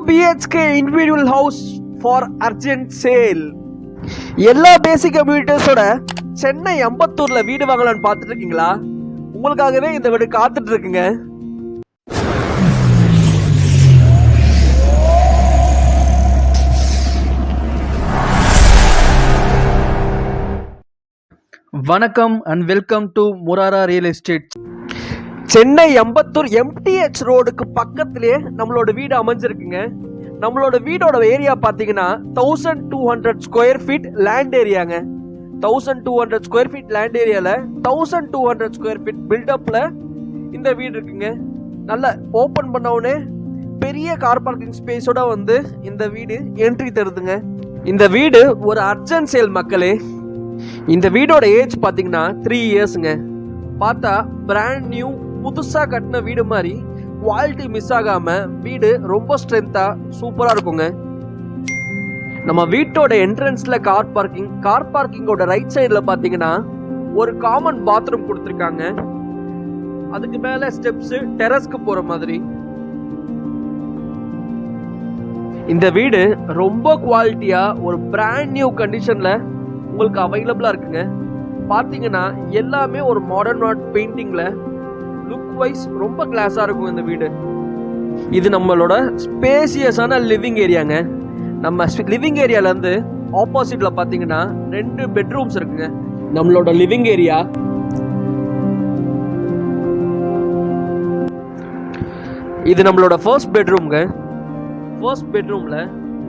BHK individual house for urgent sale. எல்லா பேசிக் கம்யூனிட்டிஸோட சென்னை அம்பத்தூர்ல வீடு வாங்கலாம்னு பார்த்துட்டு இருக்கீங்களா? உங்களுக்காகவே இந்த வீடு காத்துட்டு இருக்குங்க. வணக்கம் and welcome to Murara real estate. Chennai Ambattur MTH ரோடுக்கு பக்கத்திலே நம்மளோட வீடு அமைஞ்சிருக்குங்க. நம்மளோட வீடோட ஏரியா பார்த்தீங்கன்னா 1200 ஸ்கொயர் ஃபீட் லேண்ட் ஏரியாங்க. 1200 ஸ்கொயர் ஃபீட் லேண்ட் ஏரியால 1200 ஸ்கொயர் ஃபீட் பில்டப்ல இந்த வீடு இருக்குங்க. நல்லா ஓப்பன் பண்ணவுடனே பெரிய கார் பார்க்கிங் ஸ்பேஸோட வந்து இந்த வீடு என்ட்ரி தருதுங்க. இந்த வீடு ஒரு அர்ஜென்ட் சேல் மக்களே. இந்த வீடோட ஏஜ் பார்த்தீங்கன்னா 3 இயர்ஸுங்க. பார்த்தா பிராண்ட் நியூ புதுசாக கட்டின வீடு மாதிரி குவாலிட்டி மிஸ் ஆகாம வீடு ரொம்ப ஸ்ட்ரென்த்தா சூப்பராக இருக்குங்க. நம்ம வீட்டோட என்ட்ரன்ஸ்ல கார் பார்க்கிங்கோட ரைட் சைடில் பார்த்தீங்கன்னா ஒரு காமன் பாத்ரூம் கொடுத்துருக்காங்க. அதுக்கு மேல ஸ்டெப்ஸ் டெரஸ்க்கு போற மாதிரி. இந்த வீடு ரொம்ப குவாலிட்டியா ஒரு பிராண்ட் நியூ கண்டிஷன்ல உங்களுக்கு அவைலபிளா இருக்குங்க. பார்த்தீங்கன்னா எல்லாமே ஒரு மாடர்ன் ஆர்ட் பெயிண்டிங்ல லுக் வைஸ் ரொம்ப கிளாஸா இருக்கும் இந்த வீடு. இது நம்மளோட ஸ்பேசியஸான லிவிங் ஏரியாங்க. நம்ம லிவிங் ஏரியால இருந்து ஆப்போசிட்ல பார்த்தீங்கன்னா 2 பெட்ரூம்ஸ் இருக்குங்க. நம்மளோட லிவிங் ஏரியா இது நம்மளோட ஃபர்ஸ்ட் பெட்ரூம்ங்க. ஃபர்ஸ்ட் பெட்ரூம்ல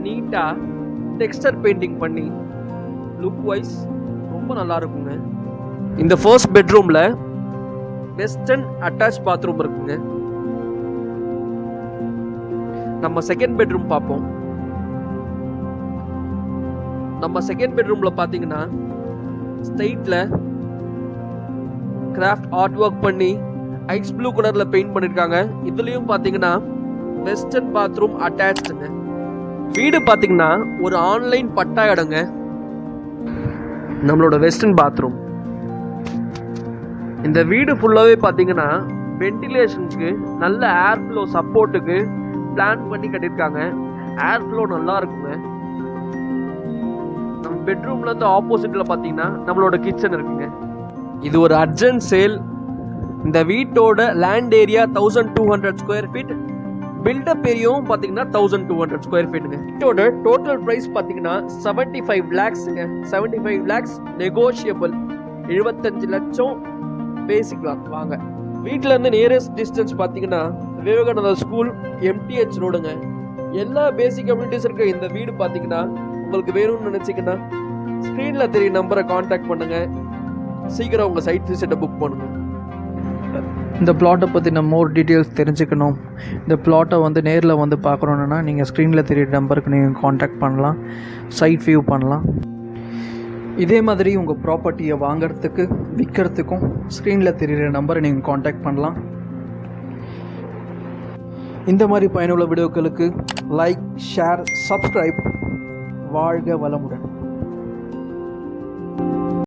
நீட்டா டெக்ஸ்டர் பெயிண்டிங் பண்ணி லுக் வைஸ் ரொம்ப நல்லா இருக்குங்க. இந்த ஃபர்ஸ்ட் பெட்ரூம்ல வெஸ்டர்ன் அட்டாச் பாத்ரூம் இருக்குங்க. நம்ம செகண்ட் பெட்ரூம் பார்ப்போம். நம்ம செகண்ட் பெட்ரூம்ல பாத்தீங்கன்னா ஸ்ட்ரெயிட்ல கிராஃப்ட் ஆர்ட் ஒர்க் பண்ணி ஐஸ் ப்ளூ கலர்ல பெயிண்ட் பண்ணிருக்காங்க. இதுலயும் பாத்தீங்கன்னா வெஸ்டர்ன் பாத்ரூம் அட்டாச்டுங்க. வீடு பாத்தீங்கன்னா ஒரு ஆன்லைன் பட்டா இடங்க. நம்மளோட வெஸ்டர்ன் பாத்ரூம். இந்த வீடு ஃபுல்லாவே பாத்தீங்கன்னா வென்டிலேஷனுக்கு நல்ல ஏர் ஃப்ளோ சப்போர்ட்டுக்கு பிளான் பண்ணி கட்டியிருக்காங்க. ஏர் ஃப்ளோ நல்லா இருக்குங்க. நம்ம பெட்ரூம்ல இருந்து ஆப்போசிட்ல பாத்தீங்கன்னா நம்மளோட கிச்சன் இருக்குங்க. இது ஒரு அர்ஜென்ட் சேல். இந்த வீட்டோட land area 1200 square feet, built up ஏரியாவும் பாத்தீங்கன்னா 1200 ஸ்கொயர் ஃபீட்டுங்க. வீட்டோட டோட்டல் பிரைஸ் பாத்தீங்கன்னா 75 lakhsங்க. 75 lakhs நெகோஷியபிள். 75 லட்சம் பேசிக்கலாம் வாங்க. வீட்டில இருந்து நியரஸ்ட் டிஸ்டன்ஸ் பாத்தீங்கன்னா விவேகானந்தா ஸ்கூல், MTH ரோடுங்க. எல்லா பேசிக் கம்யூனிட்டிஸ் இருக்க இந்த வீடு பாத்தீங்கன்னா உங்களுக்கு வேணும்னு நினைச்சீங்கன்னா ஸ்கிரீன்ல தெரிய நம்பரை கான்டாக்ட் பண்ணுங்க. சீக்கிரம் உங்க சைட் விசிட்டை புக் பண்ணுங்க. இந்த பிளாட்டை பற்றின மோர் டீட்டெயில்ஸ் தெரிஞ்சுக்கணும், இந்த பிளாட்டை வந்து நேரில் வந்து பார்க்கணுன்னா நீங்கள் ஸ்க்ரீனில் தெரிய நம்பருக்கு நீங்கள் காண்டாக்ட் பண்ணலாம், சைட் வியூ பண்ணலாம். இதே மாதிரி உங்கள் ப்ராப்பர்ட்டியை வாங்கிறதுக்கு விற்கிறதுக்கும் ஸ்க்ரீனில் தெரிகிற நம்பரை நீங்கள் காண்டாக்ட் பண்ணலாம். இந்த மாதிரி பயனுள்ள வீடியோக்களுக்கு லைக், ஷேர், சப்ஸ்கிரைப். வாழ்க வளமுடன்.